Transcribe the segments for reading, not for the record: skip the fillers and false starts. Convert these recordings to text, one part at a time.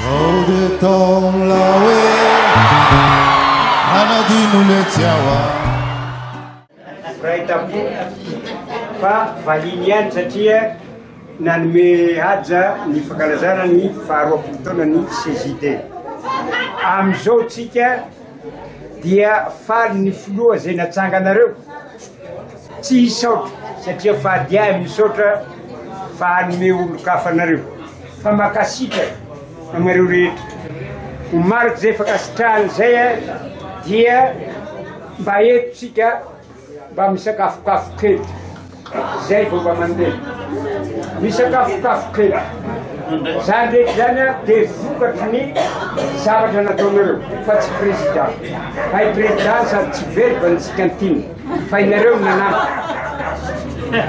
Ode tong lawe Anadinu le tiawa Kahitapo fa valiniany satria nanome haja ny fankalazana ny faharoapolo taona ny CJD. Amizao tsika dia faly ny filoha zay natsanganareo tsy hisaotra satria fadiay misaotra fa hanome olo-kafanareo fa makasitra amareo rehetra ho mariky zay fakasitrahany zay dia mba etotsika mba misakafokafo kely zay vao mba mandeha misakafokafo kely zany rehetra zany dia vokatry ny zavatra nataonareo fa tsy président fa i président sady tsy verba ny tsikantiny fa inareo nanampy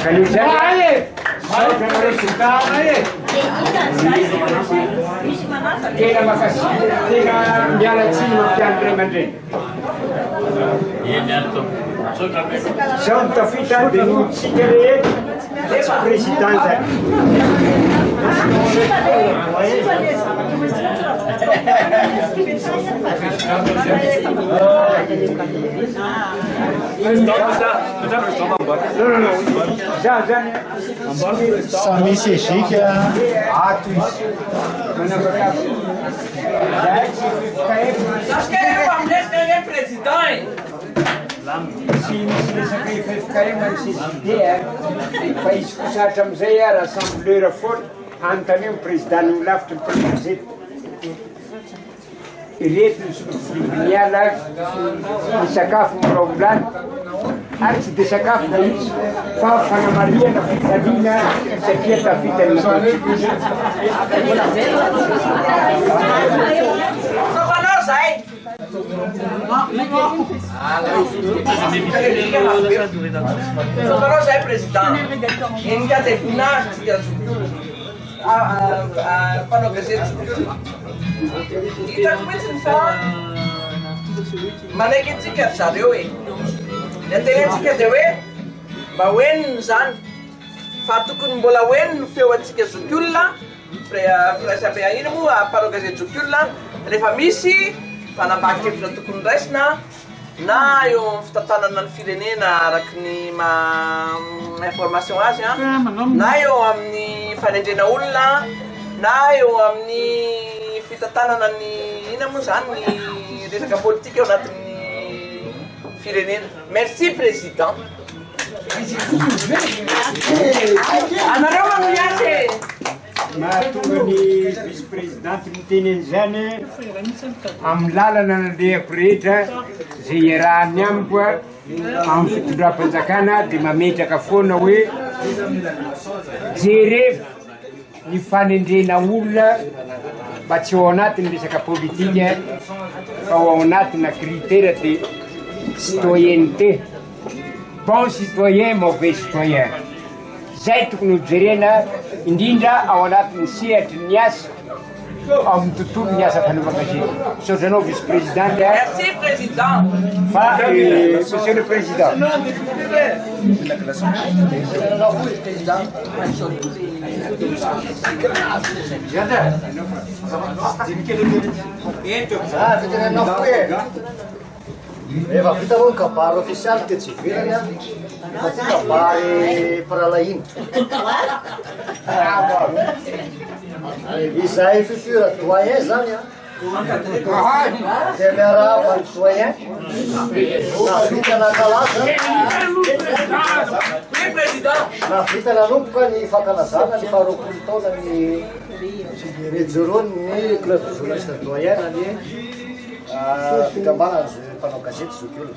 kanio zany tena makasy tena mialatsiny mampiany ray aman-dreny zao ny tafita dia notsika rehetra tsy président zany za zany Sami seshika ato izy manavakafo zay tsy fifaikaefana Acho que eu amnesty é presidente. tsy misy resaka ifaifikaemana CJD fa izy kosatra amizay rassembleur foana anontany eo président ny lavitra ny président ireto ny ala ny sakafo miraolany ary tsy dia sakafo mihitsy fa fanamariana fitaliana satria tavitany Sono sai presidente. In casa di nascita fanno che sia ma lei che si cazza dewe e te si che dewe ma wen san fatto con bola wen feo anziché su chiulla sapere io mu a fanno che sia su chiulla le famiglie fanno bacche fatto con resna na eo fitantanana ny firenena araky ny information azy na eo amin'ny fanendrena olona na eo amin'ny fitantanana ny ina moa zany ny resaka politika eo anatin'ny firenena. Merci président. Anareo magnoriazy mahatonga ny vice-présidente miteny an'izany amin'ny lalana nandehako rehetra zay iarahany amiko amin'ny fitondram-panjakana dia mametraka foana hoe jereva ny fanendrena olona mba tsy ao anatin'ny resaka politika fa ao anatina critère de citoyenneté, bon citoyen mauvais citoyen. Zay tokony hojerena indrindra ao anatin'ny sehatry ny asa amin'ny tontolo ny asa fanaovan-gazety. Saotranao vice-présidente. Merci président. Fa monsieur le président. Efa vita moa ny kabary ofisialy teo tsy ivelany a fa ty kabary paralainy izay fifura doyen zany a dia miarahaba ny doyen navita nakalaza na vita nanomboka ny fankalazana ny faharoapolo taona ny rejorony ny club de journaliste doyen ny fikambanana mpanao gazety zokiolona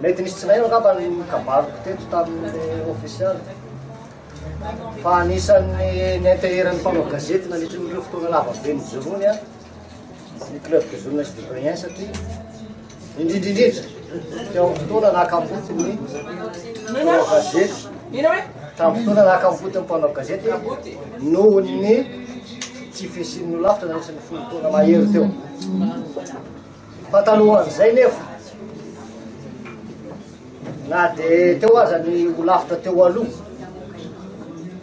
mety nisy tsy naino angamba ny kabaroko teto tamin'ny ofisialy fa anisan'ny ninteheran'ny mpanao gazety nandritry n'ireo fotoana lava be ny jorony a ny club de journaliste doyen satria indrindrindrindra teo amin'ny fotoana nakamboty ny mpanao gazety tamin'ny fotoana nakamboty ny mpanao gazety noho ny tsy fisian'ny lavitra nanisany folo taona mahery teo fa talohan'izay nefa na dia teo aza ny olafitra teo aloha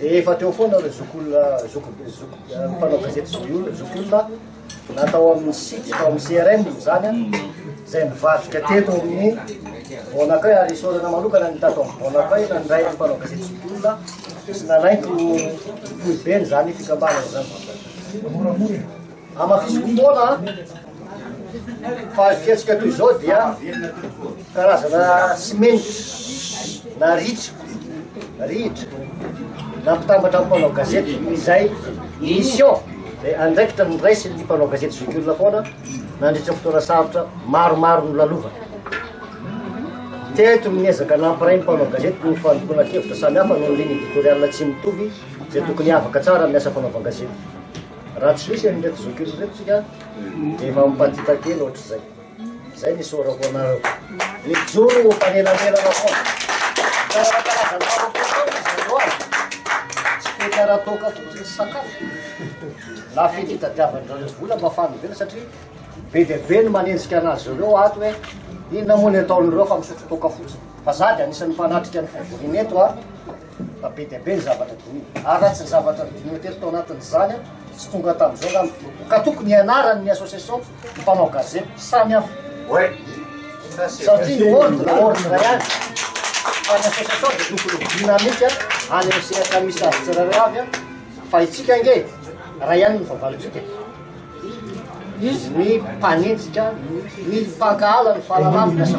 Dia efa teo foana le zokolona mpanao gazety zokolona natao amin'ny site tao amin'ny CRM zany a zay mivadika teto amin'ny Bonakay ary isorana manokana ny tato amin'ny Bonakay na ndray mpanao gazety zokolona sy nanaiko foibeny zany fikambanana zany. Amafisy fotoana fa fiatsika toy izao dia karazana simenitra na rihitra nampitambatra amin'ny mpanao gazety izay mission dia andraikitra niraisy ny mpanao gazety zokolona foana nandritra fotoana sarotra maromaro no lalovana. Teto miezaka nampiray mpanao gazety no fandokonan-kevitra samihafa noho ny ligne éditoriale tsy mitovy zay tokony havaka tsara miasa fanaovan-gazety. Raha tsy misy an'ireto zokolona reto tsika dia efa mipatita kely ohatr'izay. Zay nisy orako anareo. Mijoro mpanelanelana foana. Karazana tsy fikaratoka fotsiny sakafo. Na fety tadiavan'ireo vola mafana vela satria be dia be no manenjika anazy ireo ato hoe inona moa ny ataon'ireo fa misotro toka fotsiny. Fa zady anisan'ny mpanatrika ny fivoriana eto fa be dia be ny zavatra dininy. Ary raha tsy ny zavatra dininy teto tao anatin'izany tsy tonga tamin'izao ngamy ka tokony ianarany ny association mpanao gazety samy hafa. Satria ny ordre ihany fa ny association dia tokony dynamique any amin'ny sehatra misy azy tsirairay avy fa itsika nge raha ihany ny fahavalontsika. Ny mpanenjika ny mpankahala ny fahalalana ny asa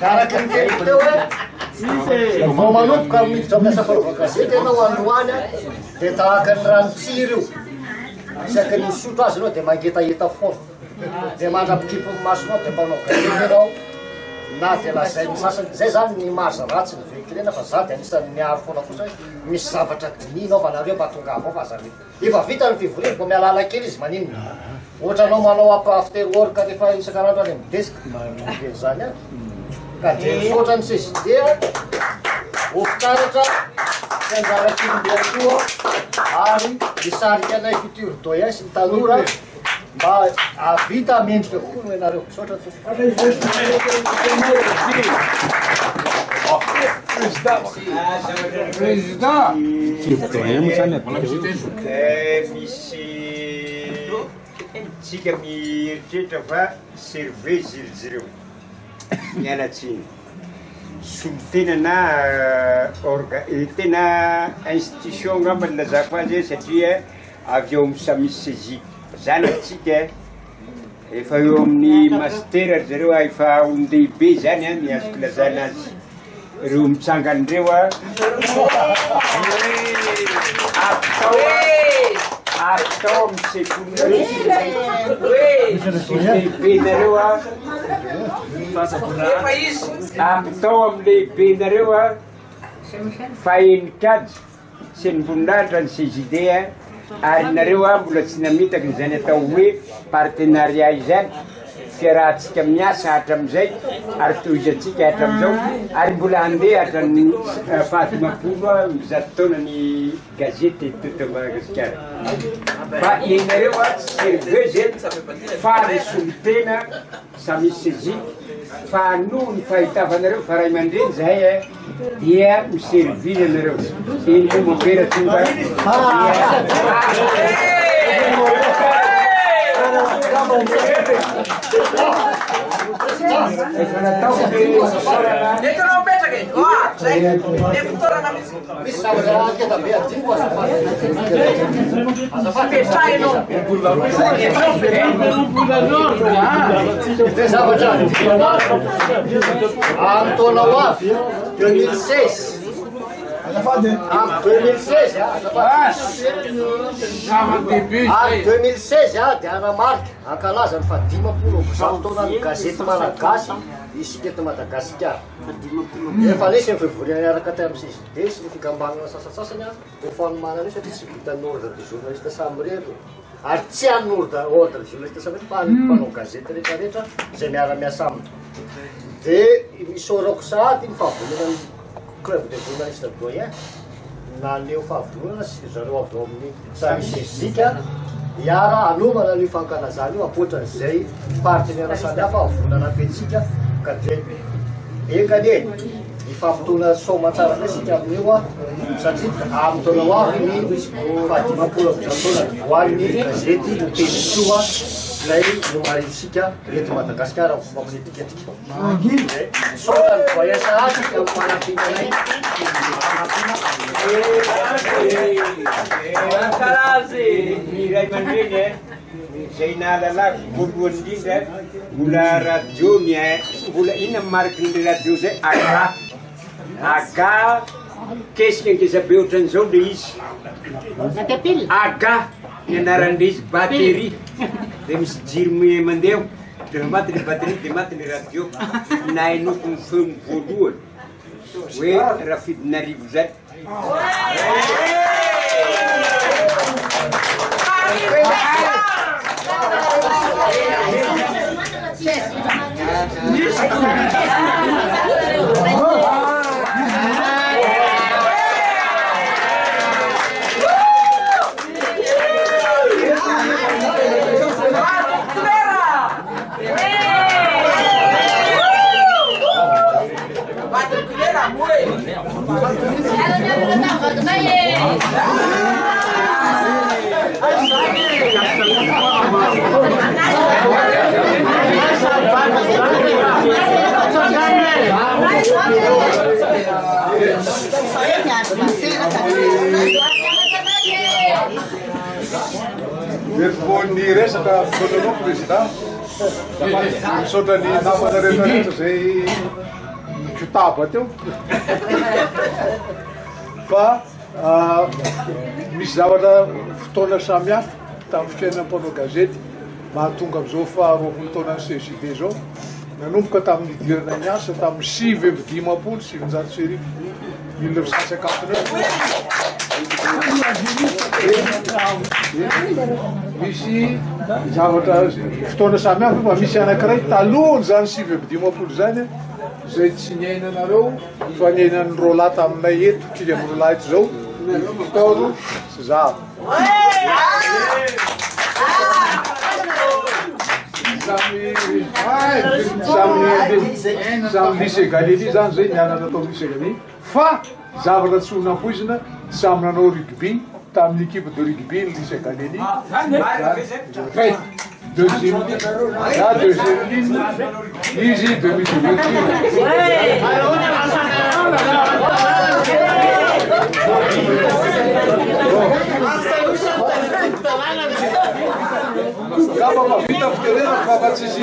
karaka ny telo teo hoe vao manomboka miditra amin'ny asa fanaovan-gazety ianao androany dia tahaka ny ranotsiry io isaky ny misotro azy ianao dia mangetaheta foana dia mandrapikipo ny masonao dia mpanao gazety ianao na dia lazay ny sasany zay zany ny marza ratsy ny véhiculena fa za dia anisan'ny miaro foana kosa hoe misy zavatra dinina fa nareo mba tonga avao fa aza efa vita ny fivoriana vao mialala kely izy maninona ohatra anao manao after work rehefa isan-karandro any amin'ny deska be zany any ka dia misaotra ny CJD ofitsaratra sy anjara kilimbeakoa ary misarika anay futur doyen sy ny tanora mba avita mendrika kokoa no ianareo misaotra misy tsika mieritreritra fa serveuse izy ireo mialatsiny solitena na tena institution ngamba ny lazako azy satria avy eo amin'ny samisy sezika zanatsika efa eo amin'ny master zareo efa olon-dehibe zany a ny azoko lazana azy ireo mitsangan'ireo atao amin'ny sekoly lehibe nareo atao amin'ny lehibe nareo fa enikady sy ny mboninahitra ny CJD ary nareo mbola tsy namitaka nyzany atao hoe partenariat izany fiarahantsika miasa hatramin'izay ary tohizatsika hatramin'izao ary mbola handeha hatrany fahadimampolo mizato taona ny gazety teto Madagasikara fa ianareo serveuse fa ny solitena samisy sezika fa noho ny fahitavanareo fa ray aman-dreny zahay dia miservile anareo iny moa mapera tonga misy zavatra keta be adinko zavatra amin'ny taona ho avy 2016 2016 dia anamarika ankalaza ny fa 10 taona ny gazety malagasy isika eto Madagasikara efa nisy ny fivoriana niaraka tay amin'ny CJD sy ny fikambanana sasasasany ho fanomanana io satria tsy vitan'ny ordre de journaliste samy reto ary tsy an'ny ordre journaliste samy reto fa ny mpanao gazety rehetrarehetra zay miara-miasa aminy dia misaorako sahady ny fahavolonany club de journaliste doyen na neo fahavolonana sy zareo avy ao amin'ny samisy sezika iara alomana ny fankalazana io apoatran'izay partenaire samihafa avonana petsika ka dre ekane ifampitona somatsara sika amin'io a satria amin'ny taona ho avy ny fahadimampolo am'izataona hoan'ny gazety no teny soa zay no marintsika eto Madagasikara famoletikatika sonany voyasa azy ka manafinanay ny ray aman-dreny zay nahalalako voalohany indrindra mbola radio ny mbola inona mariky ny radio zay aga kesika ngezabe ohatran'izao le izy aga ny anaran'le izy batterie de misy jiro mandeha de maty le batterie de maty le radio nainoko ny feony voalohany hoe Rafidinarivo zay Ny resaka fotoanao président misaotra ny namana rehetrarehetra zay kitaba teo fa misy zavatra fotoana samihafa tamin'ny fiainam-panao gazety mahatonga am'izao faharoapolo taonan'ny CJB zao nanomboka tamin'ny idirana ny asa tamin'ny 7/5/750 sy 1959 misy zavatra fotoana samihafa fa misy anankiray talohany zany 7/5 zany zay tsy niainanareo fa niainan'ny rola taminay eto kely amin'ny rola eto zao fitaoro sy zava samy lycée Galilée zany zay nianana atao lycée Galilée fa zavatra tsy honampoizina samy nanao rugby tamin'ny équipe de rugby ny lycée Galilée deuxième ligne izy demi-ouverture Kama vita fikerena fa tsisy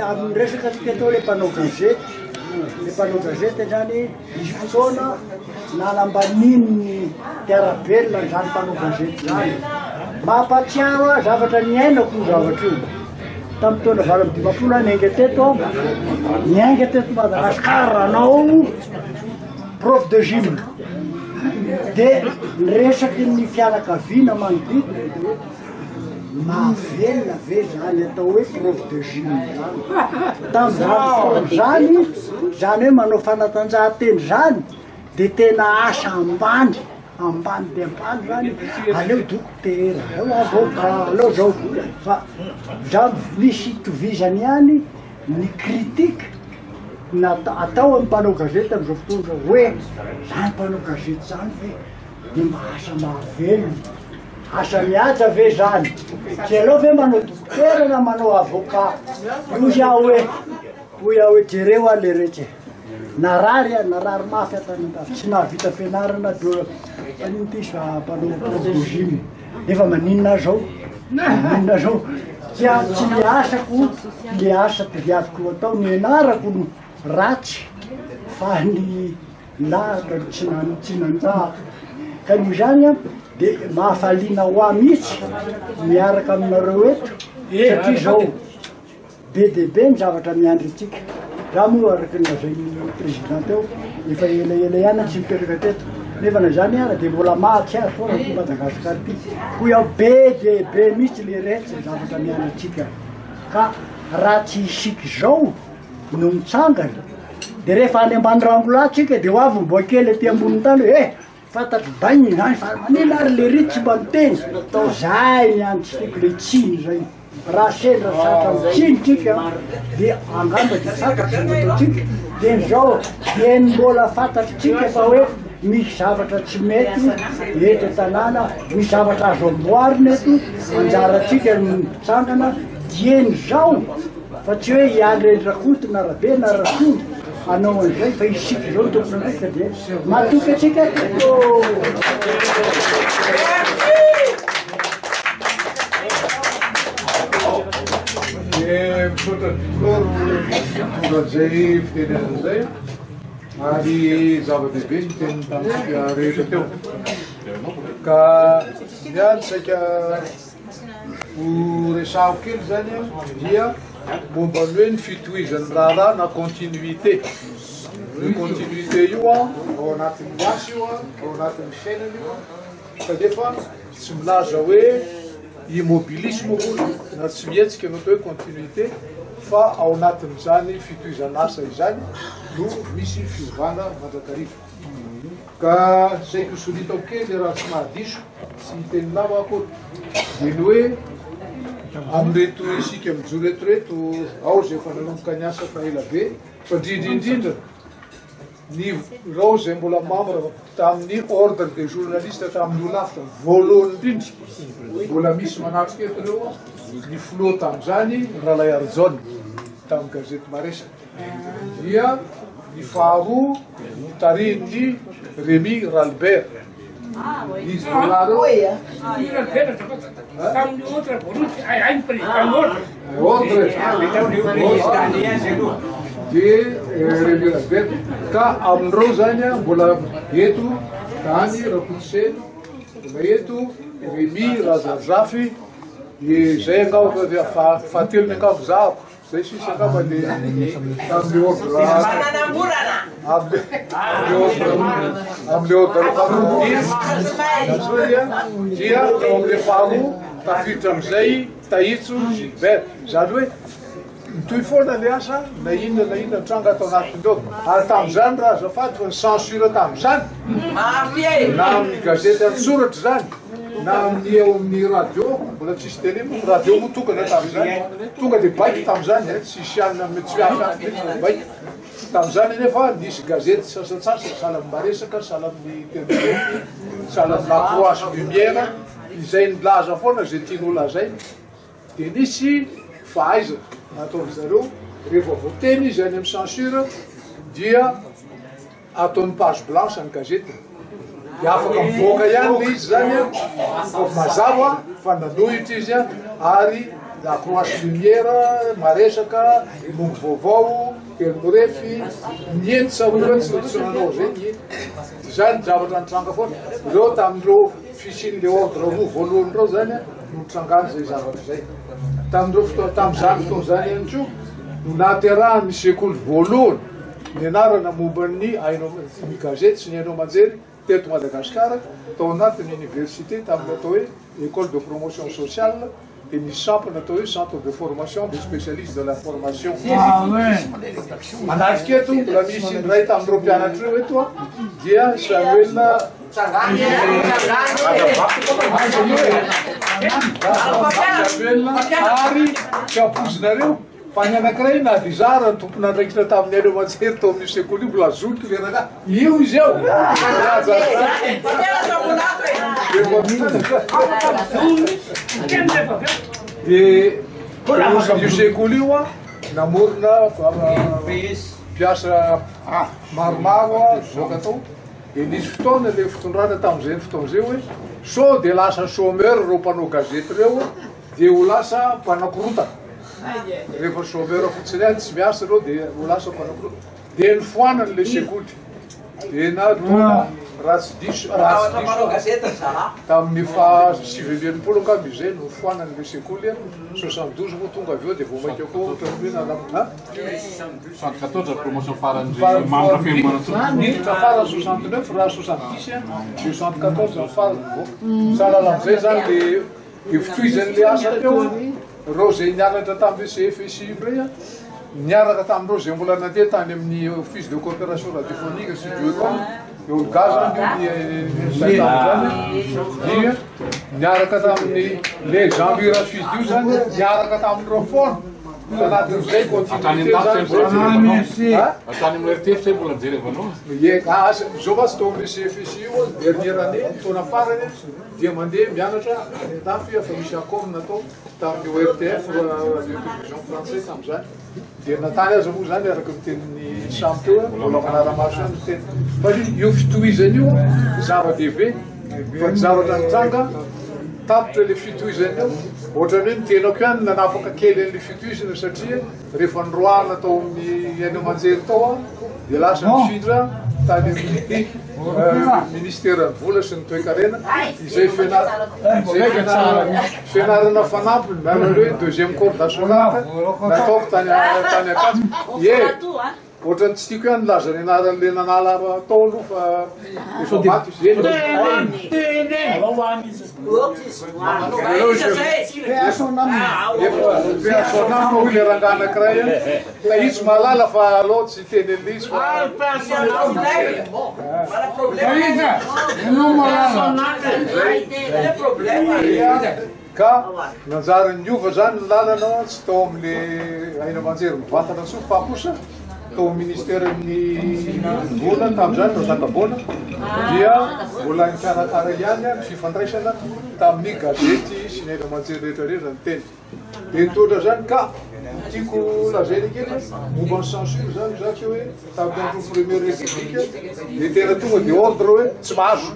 amin'ny resaka tsika atao le mpanao gazety le mpanao gazety zany misy fotoana nalambaniny tiarabelona zany mpanao gazety zany mampatsiaro a zavatra niainako io zavatra io tamin'ny taona 20 niainga teto Madagasikara anao prof de gym de niresaky ny fianakaviana manodidina mahavelona ve zany atao hoe prof de gym zany zany hoe manao fanatanjahanteny zany de tena asa ambany de ambany zany aleo dokotera aleo avocat aleo zao fa zany misy tovizany ihany ny critique atao amin'ny mpanao gazety am'izao fotoana hoe zany mpanao gazety zany hoe de maasa mahavelona asa mihaja ve zany tsy aleo ve manao dokotera na manao avocat io hoe jereo a le rehetra narary mafy atany tsy nahavita fianarana an'ity mpanao prof de gym nefa maninona zao tsy miasako le asa tiviaviko atao ny anarako no ratsy fa ny lahatra tsy nanjahako ka noho zany a de mahafaliana ho ahy mihitsy miaraka aminareo eto satria zao be de be ny zavatra miandry atsika raha moa araka nazay président teo efa elaela ihany tsy mipetraka teto nefa na zany ara dia mbola maty azy foana ty Madagasikara ty ko iaho be de be mihitsy le retsy zavatra mianatsika ka raha tsy isiky zao no mitsangana dia rehefa any ambany rambolatsika dia ho avy mboa kely aty ambony tany hoe fantatry baigny zany fa manina ary le ritsy mba miteny tao zay niany tsy tiako le tsiny zay raha sendra satra mitsinotsika dia angamba dia sakatra ataotsika dia zao dia mbola fantatritsika fa hoe misy zavatra tsy mety eto tanàna misy zavatra azo amboarina eto anjaratsika mitsangana dieny zao fa tsy hoe hiandrendrakoty na rabe na rasondro anao an'izay fa isiky zao tokony andraika dia matoky atsika misaotra dikoro tondra'izay fitenenan'izay ary zava-dehibe ny teniny tamintsika rehetra teo ka miady saika ho resahako kely zany dia momba ny hoe ny fitohizan'ny raharaha na continuité ny continuité io ao anatin'ny asy io ao anatin'ny fiainana io kanefa tsy milaza hoe immobilisme olo na tsy mihetsika no atao hoe continuité fa ao anatin'izany fitohizan'asa izany no misy fiovana mandrakariva ka zay kosolitao kely raha tsy mahadiso sy hiteny lava akory dia ny hoe amreto isika mijoro eto reto ao zay efa nanomboka ny asa fa ela be fa indrindrindrindra ny rao zay mbola membre tamin'ny ordre des journalistes tamin'ny olafitra voalohany indrindra mbola misy manatrika eto reo ny floa tamin'izany rahalay Arjona tamin'ny gazety Maresaka dia ny faharoa ny tariny Rémy Ralbert izy volareo dia Rémy Ralbert ka amin'ireo zany mbola eto tany Rakotsena mbola eto Rémy Razazafy zay angao dia fahatelony angavo zahako zay sisa angamba le tamin'le ordre am'le ordre faharoa dia ao am'le faharoa tafiditra am'izay Tahitso Gilbert zany hoe mitohy foana le asa na inona tranga atao anatin'ireo ary tamin'izany raha azafady fa ny censure tamin'izany na amin'ny gazety an-tsoratra zany na amin'ny eo amin'ny radio mbola tsisy télé radio moa tokana tamin'izany tonga dia baiky tamin'izany tsisy anina tsy afy baiky tamin'izany nefa nisy gazety sasatsasaka sahala amin'ny Maresaka sahala amin'ny Télégraphe sahala amin'ny La Croix sy Lumière izay nilaza foana zay tian'olo lazaina dia nisy fahaizana nataon'ny zareo rehefa voateny izy any amin'ny censure dia ataony page blanche ny gazety dia afaka mivoaka ihany le izy zany mazava fa nanohitra izy ary La Croix sy Lumière Maresaka Mongo Vaovao Telemorefy nientsa olo tsy nanao zay zany zavatra nitranga foana reo tamin'ireo fisin'le ordre roa voalohany reo zany no nitrangany zay zavatra zay tamin'ireo tamin'izany fotoana zany ihany koa no nahaterahan'ny sekoly voalohany ny anarana momban'ny ny gazety sy ny hainao manjery teto Madagasikara tao anatin'ny université tamin'ny atao hoe école de promotion sociale et misy sampana atao hoe centre de formation des spécialistes de l'information manarika eto mbola misy ray tamin'ireo mpianatra reo eto dia Samuel ary kapozinareo fa ny anankiray na dizara ny tompona andraikitra tamin'ny hainao manjery tao amin'ny sekoly mbola zoky le raha io izy ao dia io sekoly io namorona mpiasa maromaro zoka tao dia nisy fotoana le fitondrana tamin'izay fotoana zay hoe so dia lasa chômeur reo mpanao gazety reo dia ho lasa mpanakorotana rehefa chômeur fotsiny any tsy miasa reo dia ho lasa mpanakorotana dia nifoanany le sekoly dia na raha tsy diso Ohatra manao gazety za. tamin'ny fa sivy amby enimpolo angamba izay no foanan'le sekoly 72 moa tonga avy eo dia vao mainka koa ohatran'ny hoe nanamina 74 promotion farany membre fiangonana niditra farany 69 raha 70 dia 74 ny farany mivoaka sahala amin'izay zany le fitoizan'le asa teo reo zay nianatra tamin'le CFSI rey niaraka tamin'ireo zay mbola nandeha tany amin'ny office de coopération radiophonique studio école eo gazany zay tamin'izany dia niaraka tamin'ny le Jean-Louis Rafid io zany niaraka tamin'ireo foana anatin'izay continuité zany atany amin'ny RTS mbola mijery avanao zao fa tsy tao amin'le CFSI io dernière année taona farany dia mandeha mianatra tafy efa misy accord natao tamin'ny ORTF télévision français tamin'izany dia natany azy moa zany araka mitenin'ny samy teo mbola manara-maso any miteny fa io fitohizany io zava-dehibe fa ny zavatra nitranga tapitra le fitohizany io ohatrany hoe nitenako ihany nanapaka kely an'le fitohizana satria rehefa nroana tao amin'ny any amanjery tao dia lasa mifindra tany amin'ny ministère ny vola sy ny toe-karena izay fianarana fanampiny miala hoe deuxième corps d'assolate nataoko tany akatsy ohatrany tsy tiako ihany laza ny anaran'le nanala tao aloha fa efa maty izy personamo hoy le rangaha anakiray la izy mahalala fa aloha tsy teny an'le izy ka nanjary niova zany ny lalana tsy tao amin'le aina amanjery mivatana tso fa kosa tao ministèren'ny vola tamin'izany no zakaboana dia mbola ny mpianakara ihany ny fifandraisana tamin'ny gazety sy ny aina amanjery rehetrarehetra ny teny dia nitondra zany ka tiako lazainy kely momba ny censure zany zaka hoe tamin'ny andro première république dia tena tonga dia ordre hoe tsy mahazo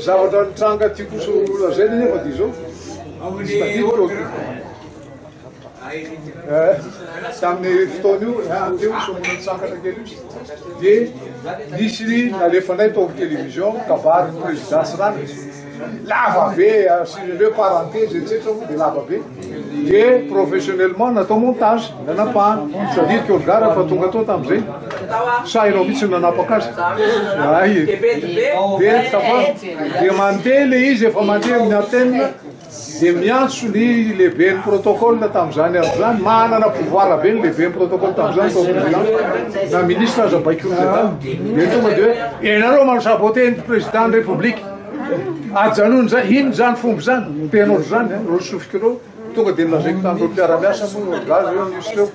zavatra nitranga tiako lazainy nefa dia zao tamin'ny fotoana io teo somona nitsangatra kely io dia nisy alefanay tao amin'ny télévision kabary présidence rany lava be asin'ireo parenthèse etcetera moa dia lava be dia professionnellement natao montage nanapahana c'est-à-dire que olgara fa tonga tao tamin'izay sainao mihitsy nanapaka azy dia mandeha le izy efa mandeha amin'ny antenne dia miantso ny lehibe ny protocole tamin'izany amin'izany manana pouvoir be ny lehibe ny protocole tamin'izany tao président na ministre aza baikory zay tany dia tonga dia hoe enareo manosabote ny président ny république ajanony zany ino zany fomba zany tenolo zany ro sofikireo tonga dia nilazaiko tamin'ireo mpiara-miasa moa gazy eo nisy teo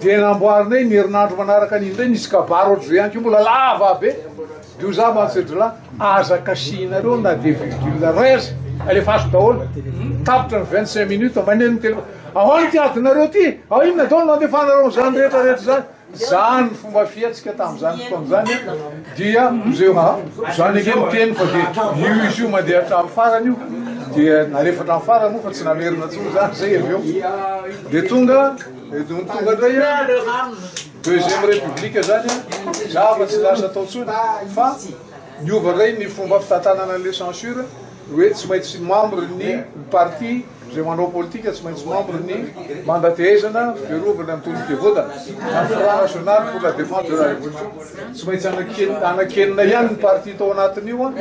dia namboarinay ny herinandro manaraka an'iny ndray nisy kabary ohatry zay ihany ko mbola lava be dio za mantsydry la azaka sinareo na de virgule 13 alefa azo daholo tapitra ny 25 minutes maneno ny téléphone ahoany ty adinareo ty ao inona daholo nandefanareo zany rehetrarehetra zany zany fomba fiatsika tamin'izany fotoan'izany dia zay zany ake miteny fa dia io izy io mandeha hatramin'ny farany io dia nalefa hatramin'ny farany moa fa tsy namerina tsony zany zay avy eo dia tonga indray deuxième république zany za fa tsy lasa tao tsony fa niova ray ny fomba fitantanana an'le censure hoe tsy maintsy membre ny parti zay manao politique tsy maintsy membre ny mandatehezana fiarovana amin'ny tony-piavoda na front national pour la défense de la révolution tsy maintsy anakenina ihany ny parti tao anatin'io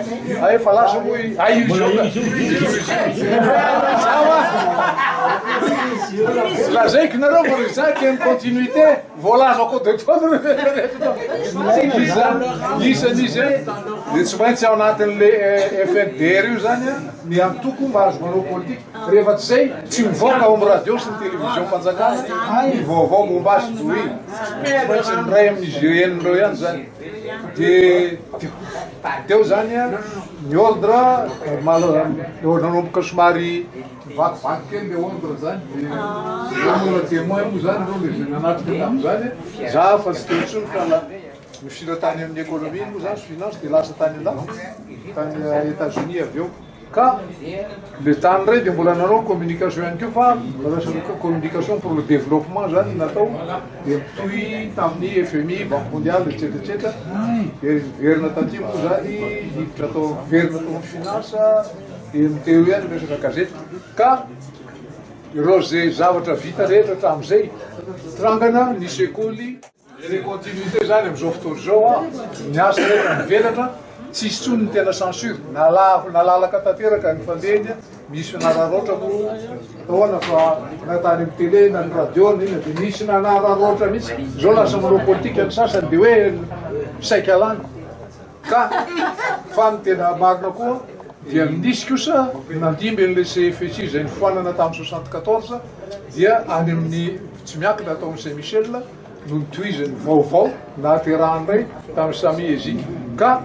a efa lasa moa io lazaiko nareo fa za teny continuité voalaza ako de isan'izy dia tsy maintsy ao anatin'le FNDR io zany ny antoko mba azo manao politique rehefa tsy zay tsy mivoaka ao amin'ny radio sy ny télévision mpanjakana ny vaovao momba azy toy tsy maintsy nyray amin'ny GN reo ihany zany dia teo zany ny ordre nanomboka somary vakivaky kely le ordre zany dia mola témoin moa zany reo le nanatrika tamin'izany za fa tsy teo tsony fa la mifira tany amin'ny économie moa zany finance dia lasa tany ala tany États-Unis avy eo ka le tany ray dia mbola nanao communication ihany keo fa resaka communication pour le développement zany natao dia mitohy tamin'ny FMI banque mondiale etsetratsetra dia verina taty moa zany hiditra atao verina atao amin'ny finance dia miteo ihany resaka gazety ka ireo zay zavatra vita rehetra hatramin'izay trangana ny sekoly les continuité zany amin'izao fotoana zao a ny asa rehetra mivelatra tsisy tsony ny tena censure nalalaka tanteraka ny fandehany misy nararoatra moa taona fa natany amin'ny télé na ny radio na ina dia misy nararoatra mihitsy zao lasa manao politika ny sasany dia hoe misaika lany ka fa ny tena marina koa dia nisy kosa nandimby an'le CFSI zay nifoanana tamin'ny 74 dia any amin'ny tsy miakina atao amin'ny Saint-Michel no nitohizany vaovao nahaterahan ray tamin'ny Sami Ezik ka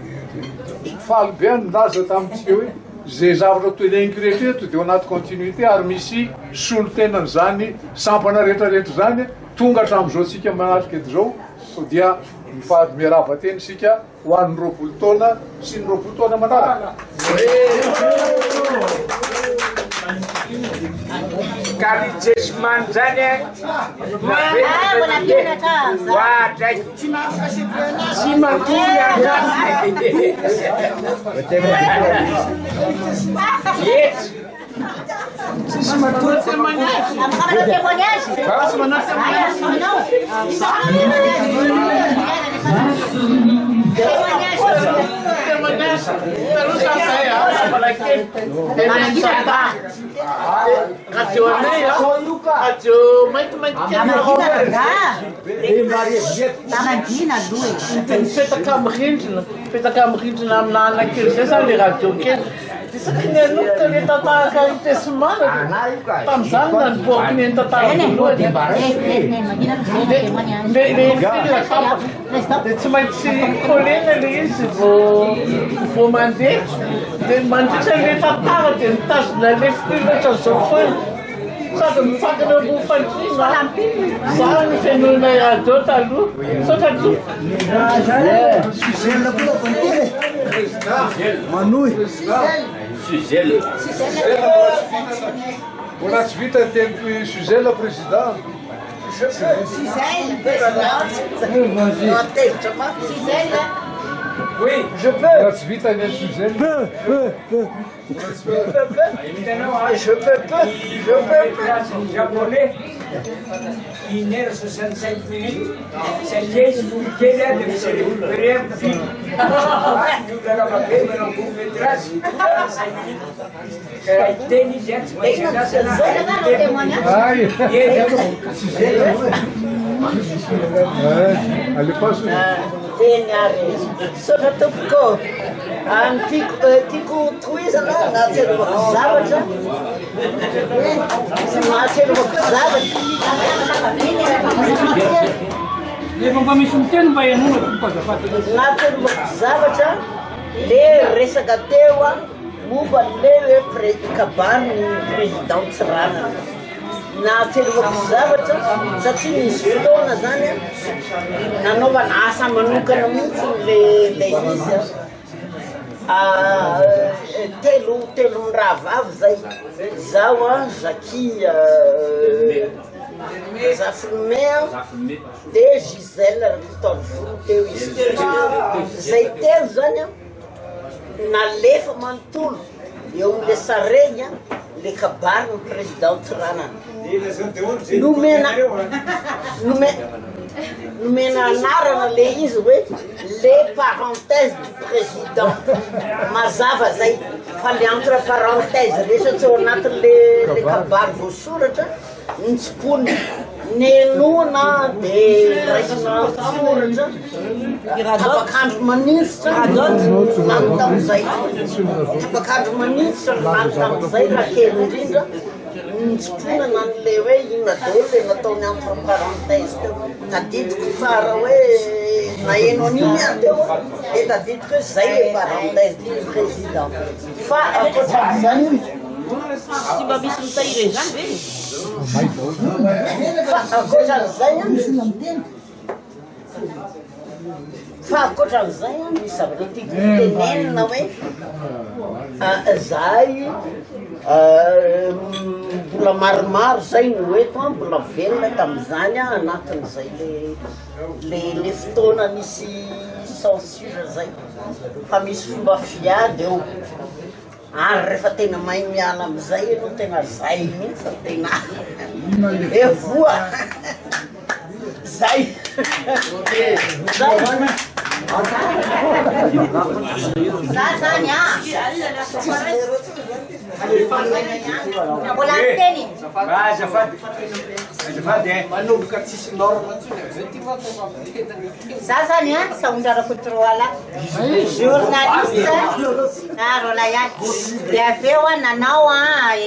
faly be any nilaza tamintsika hoe zay zavatra toeleniko rehetra eto dia anaty continuité ary misy solotenany zany sampana rehetrarehetra zany tonga hatramin'izao tsika manarika eto zao dia mifady miarava teny sika ho an'ny roapolo taona sy ny roapolo taona manaraka Kali Jesman zany si petaka mirindrina amin'ana kely zay zany le radio kely isaky ny anoka le tantaraka tesimana tamin'izany na niboaka ny tantaraka dia tsy maintsy kolena le izy vo mandeha dia mandritra le tantara dia mitazona le filatra zao foana sady mifakana mofandrina zany fenona radio taloha sokatro mbola tsy vita ny teniko Suzelle président Oui, je peux. mbola tsy vita ny Suzelle Je peux. japonais. 1h65 minutes. C'est 15 minutes de se récupérer un film. Nous l'avons fait, mais on peut mettre 5 minutes. Intelligente, mas já se ai ali posso Só tô com tico tuizana na ser zavatra. Na ser zavatra. Efa misy miteny mba ianona Na ser zavatra le resaka teo a momba le hoe kabary ny président Tsirana. Na tselovako zavatra satria nisy fotoana zany nanaovana asa manokana mihitsy le izy telo raha vavy zay zaho a Jackie Zafilmea de Gisèle Tolvolo teo izy zay telo zany a nalefa manontolo eo am'le saregna le kabary ny président Tsirana nomena anarana le izy hoe le parenthèse du président mazava zay fa le entre parenthèse rehetra tsy ao anatin'le kabary voasoratra nitsipony nenona de raisina soratra tapakandro manitsitra nany tam'izay tapakandro manitsitra nany tam'izay raha kely indrindra nitsipona nan'le hoe ina dolo le nataony entre parenthèse teo tadidiko tsara hoe naeno an'iny any teo de tadidiko hoe zay le parenthèse du président fa akoatran'izany tsy mba misy mitahiry zany ve fa akoatran'izay fa ankoatran'izay misy zavatra tiako tenenina hoe zay mbola maromaro zay no eto mbola velona tamin'izany anatin'izay le fotoana misy censure zay fa misy fomba fiady eo ary rehefa tena mahay miala am'izay anao tena zay mihitsy tena evoa zay zany mbola miteny manomboka tsisy norme za zany Saondra Contrôle journaliste rola ihany de avy eo nanao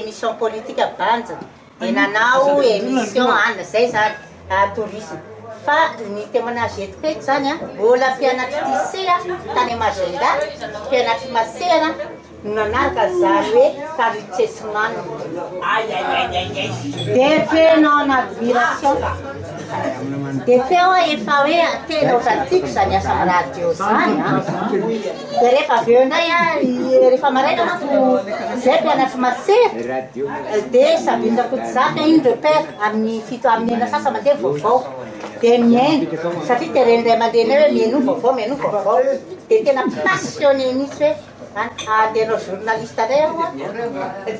émission politique Banja de nanao émission zay zany tourisme fa ny témoignage eto zany mbola mpianatry lycée tany Majunga mpianatry masera nanaraka zany hoe Karitsesimany de fenao en admiration de feo efa hoe tena authentique zany asa amin'ny radio zany de rehefa avy eo ndray rehefa maraina zay mpianatry masera de Sabina Kotsaka iny repère amin'ny fito amin'ny ena sasa mandeha vaovao de miaino satria teren'ray aman-dreny hoe miaino vaovao de tena passionné mihitsy hoe adenao journaliste ray ao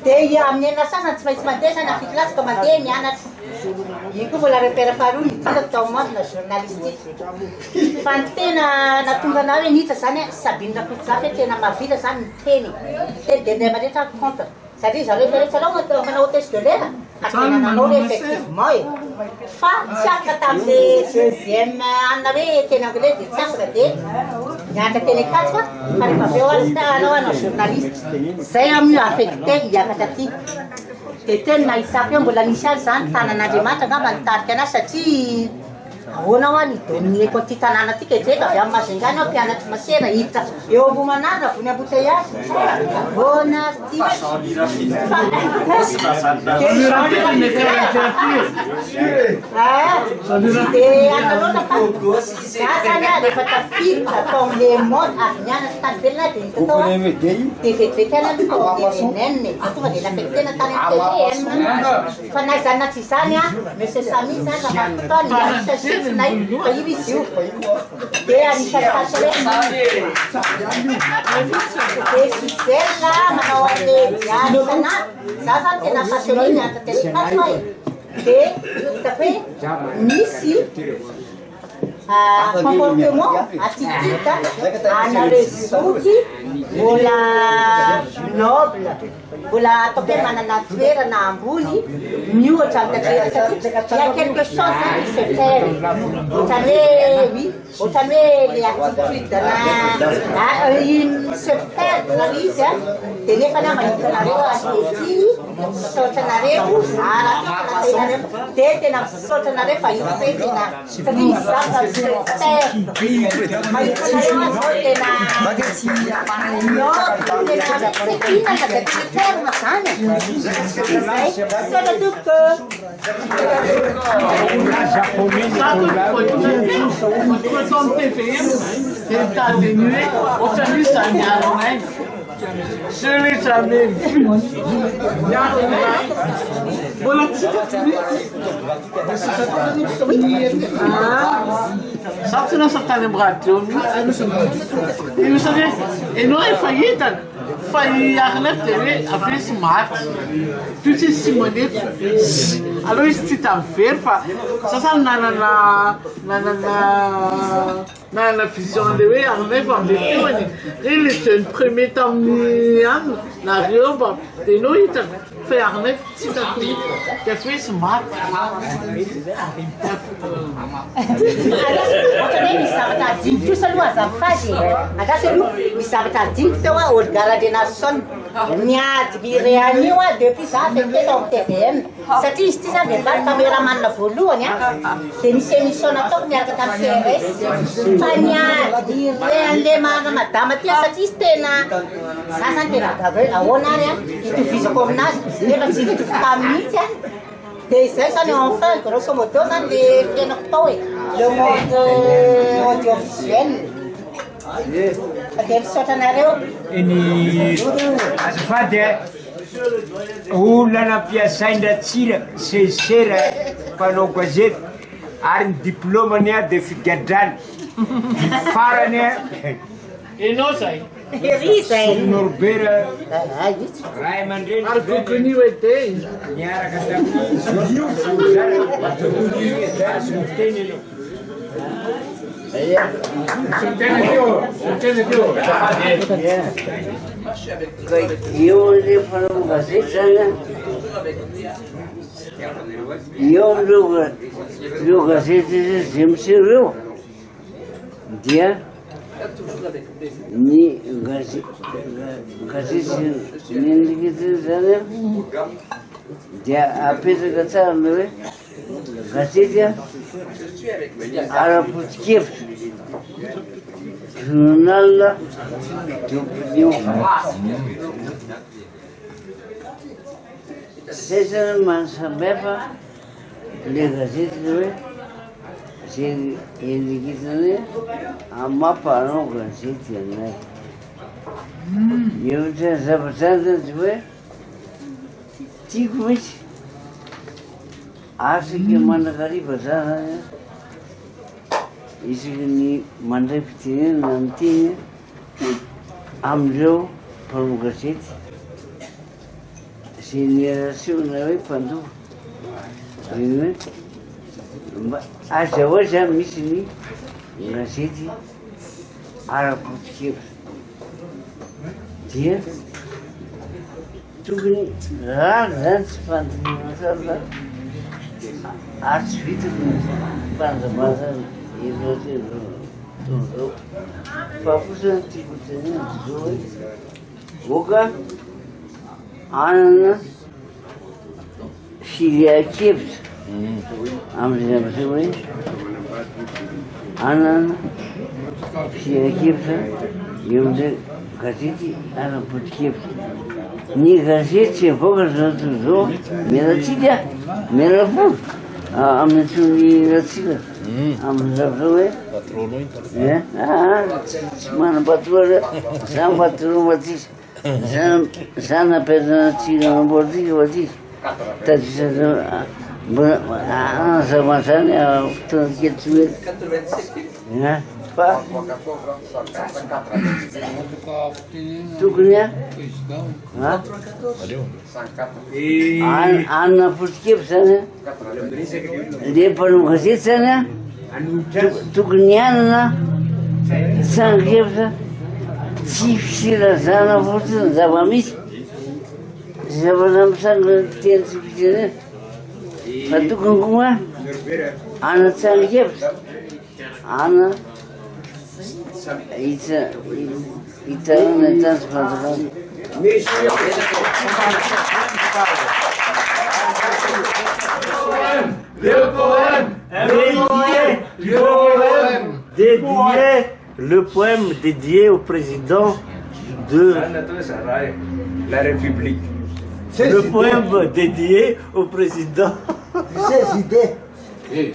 de amin'ny ena sasany tsy maintsy mandeha zany amin'ny classe ka mandeha mianatra iny koa mbola repère faharoa nitondra tao modina journalistique fa ny tena natonga anao hoe nitra zany Sabina Kotsaka hoe tena mavita zany miteny de ndray aman-dreny compte satria zareo rehetra alao manao test de l'air atena nanao hoe effectivement fa tsy afaka tamin'le deuxième anna hoe teny anglais de tsy afaka de nianatra teny 4 fa rehefa avy eo anao anao journaliste zay amin'io affecté hiakatra aty de teny nahisako hoe mbola nisy azy zany tanan'Andriamanitra angamba nitarika anazy satria ahoana ho any domineko ty tanàna ty kedreka avy amin'ny Majunga anao mpianatry masera hiditra eo ambomanana vony embouteillage ahoana ty de analoana fa za zany rehefa tafiditra atao amle mode avy nianatra tany velona de hitotao de vetivety ana nenene tonga de naffectena tany TVM fa na zany na tsy zany monsieur Samy zany nafatotao nianatra nay fa io izy io de anisany passionné de Gisèle manao an'le diary sana za zany tena passionné nianatra télécasy de hitako hoe misy comportement attitude anarezoky mbola noble mbola ataoko hoe manana toerana ambony mihoatra satria quelque chose zany se faire ohatrany hoe oui ohatrany hoe le attitude se perdre izy de nefa na mahita nareo atety misaotra nareo aratenareo de tena misaotra nareo fa hitako hoe tena satria misy zavatra Je l'ai jamais vu. Sabe nessa tany amin'ny radio io savez enao efa hitana fa arnefa de hoe avy sy maty toy tsy sy maneto aloha izy tsy hita mivery fa sasany nanana vision le hoe arnefa amle feony re le jeune premier tamin'ny any nareo mba de enao hitana fa arnefa tsy hitako hita de avy hoe sy maty misy zavatra adiniko kosa aloha azafady agasy aloha misy zavatra adiniko teo Olga Renasson niadmiré an'io depuis za affecté tao amin'ny TVM satria izy ty zany vehivavy caméraman voalohany de nisy émission nataoko miaraka tamin'ny CRS fa niadmiré an'le madama ty satria izy tena za zany tena ahoana ary itovizako aminazy nefa tsy nitovy tamihitsy de zay zany enfin grosso modo zany le fiainako tao le monde audiovisuel Misaotra anareo. Iny azafady olona nampiasaina tsira sesera mpanao gazety ary ny diplômany a de figadrany farany a Enao zay. Ry zay. Norbert Itsy. ray aman-dreny Ary bokon'io edy niaraka tamin'ny teny aloha Io rehefa manao gazety zany eo ireo gazety zay miseho dia ny gazety nendrikety zany dia apetraka tsara le hoe gazety ara-potikevitra journal d'opinion zay zany mahasamihafa le gazety le hoe zay endriketany amampanao gazety anay eo ohatra zavatra zany zany hoe tiako mihitsy afaka manakariva zany isaky ny mandray fitenena ny teny amindreo mpanao gazety zay niaraseona hoe mpandova zany hoe aza hoe zany misy ny gazety ara-potikevitra dia tokony rary zany tsy fantinana sara ary tsy vitako ny fanjabazany eloatezao fa kosa ny tiako tenena zao hoe voaka anana firia-kevitra amizay amizay hoe anana firia-kevitra eo amizay gazety ara-potikevitra ny gazety tsy avoaka zao zao mialatsika mialafolo amin'ny antony ratsika amin'ny zavatra hoe tsy manam-patoara za mbatoro matsika za naperana tsika mamboatsika matsika tadisa zama zany fotoana kely tsy hoe fa tokony anina potikevitra zany le mpanao gazety zany tokony anana tsangakevitra tsy fisilazana fotsiny zava-misy zavana misanga teny tsy fitenena fa tokony koa ana tsangakevitra ana hitanana tany sy fanjakana le poème dédié au président de la République. Le poème dédié au président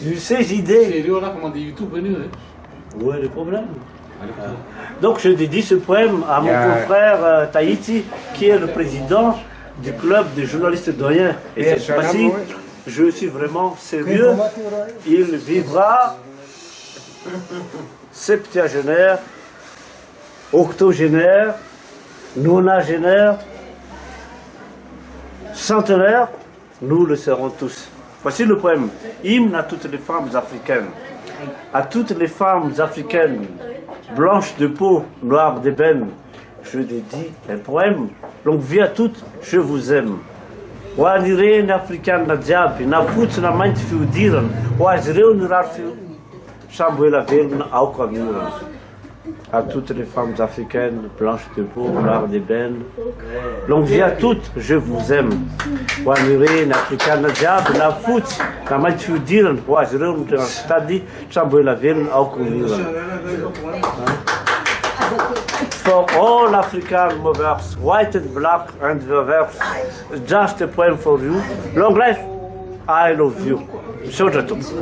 du CJD. Où est le problème? Donc je dédie ce poème à mon confrère Tahiti, qui est le président du club des journalistes doyens. Et cette fois-ci, je suis vraiment sérieux. Il vivra septuagénaire, octogénaire, nonagénaire, centenaire, nous le serons tous. Voici le poème. Hymne à toutes les femmes africaines. À toutes les femmes africaines, blanches de peau, noires d'ébène, je dédie un poème. Longue vie à toutes, je vous aime. Wanirene africaine na diaby, na fotsy na mainty fihodirana, ho azy ireo ny rary sambo ela velona aoko amin'orana. À toutes les femmes africaines, blanches de peau, noires d'ébène, longue vie à toutes, je vous aime. Wanirene africaine na diaby, na fotsy na mainty fihodirana, ho azy ireo ny tady sambo ela velona aoko amin'orana. For all African mothers, white and black and diverse, just a poem for you. Long life I love you. Misaotra tompoko.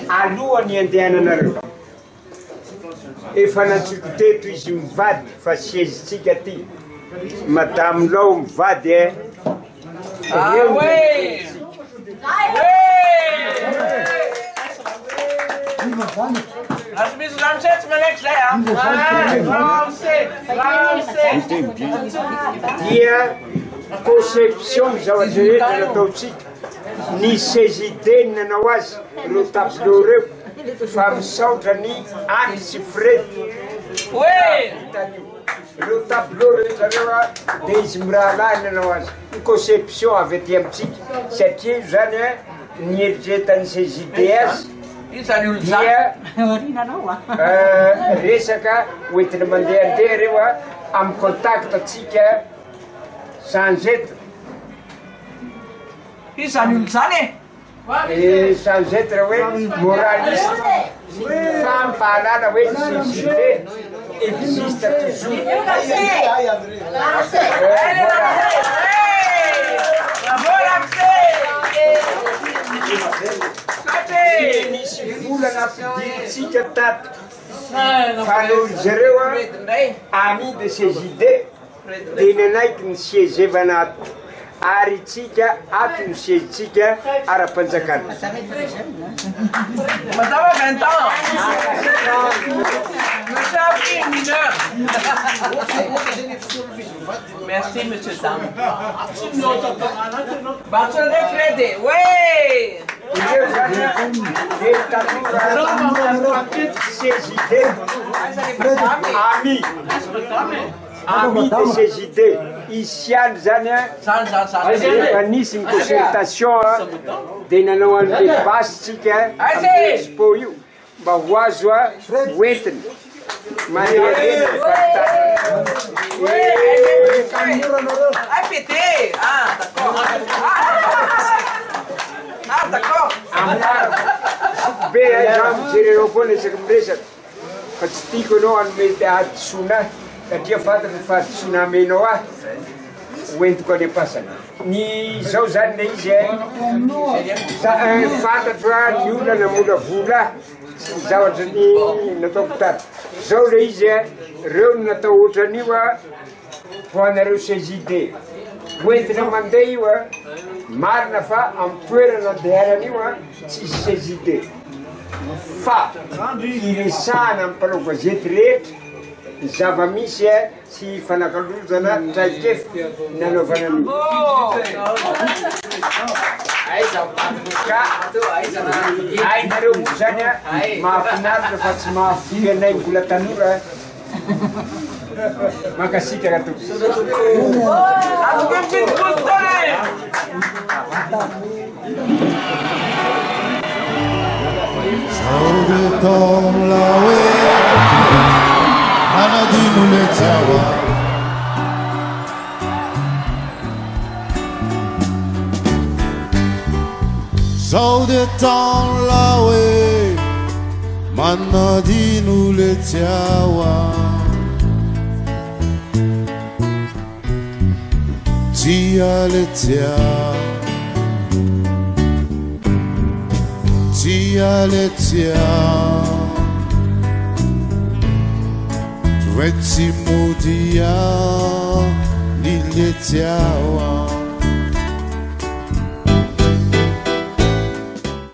Alohan'ny andehananareo efa natsoko teto izy mivady fa sezitsika ty madame lao mivady e Acho que não sei se vai dia conception zavatra rehetra nataotsika ny sezide nanao azy ro tableau reo fa misaotra ny Anne sy Fred ro tableau rehetra reo a dia izy mirahalahy nanao azy ny conception avy aty amitsika satria io zany a ny eritreretan'ny sezide azy dia resaka hoentina mandehandeha reo a amin'ny contact atsika sans être izany olo zany et sans être hoe moraliste fampahalala hoe sezide existe toujours nisy volana ampidiritsika tato fa noho zareo a ami de ces idées dia nanaiky ny siezevana ato ary tsika ato ny siezitsika ara-panjakana Madame a 20 ans. Monsieur a pris une mineur. Merci, monsieur Dame. Bartholomé Fredé, oui. Ces idées, ami de ces idées, isiany zany a nisy ny concertation dia nanao an'le basitsika amin'ny expo io mba ho azo a hoentina mandehandeha be za mijereo foa lesaky miresaka fa tsy tiako anao anomety adisoana satria fantatra fa adisoana amenao ahy hoentiko any am-pasana ny zao zany le izy fantatra ny olona namola vola sy zavatra ny nataoko tato zao le izy reo no natao ohatran'io a ho anareo sezide hoentina mandeha io a marina fa amin'ny toerana andehanan'io a tsisy sezide fa iresahana amin'ny mpanao gazety rehetra zava-misy sy fanakalozana traikefa nanaovana an'io ka hainareo moa zany a mahafinaritra fa tsy mahafoy anay mbola tanora makasitraka tompoko Saudetom lawe anadinu letawa Saudetom lawe manadinu letawa Tia letawa Tia letia Twenty mudia ni letiawa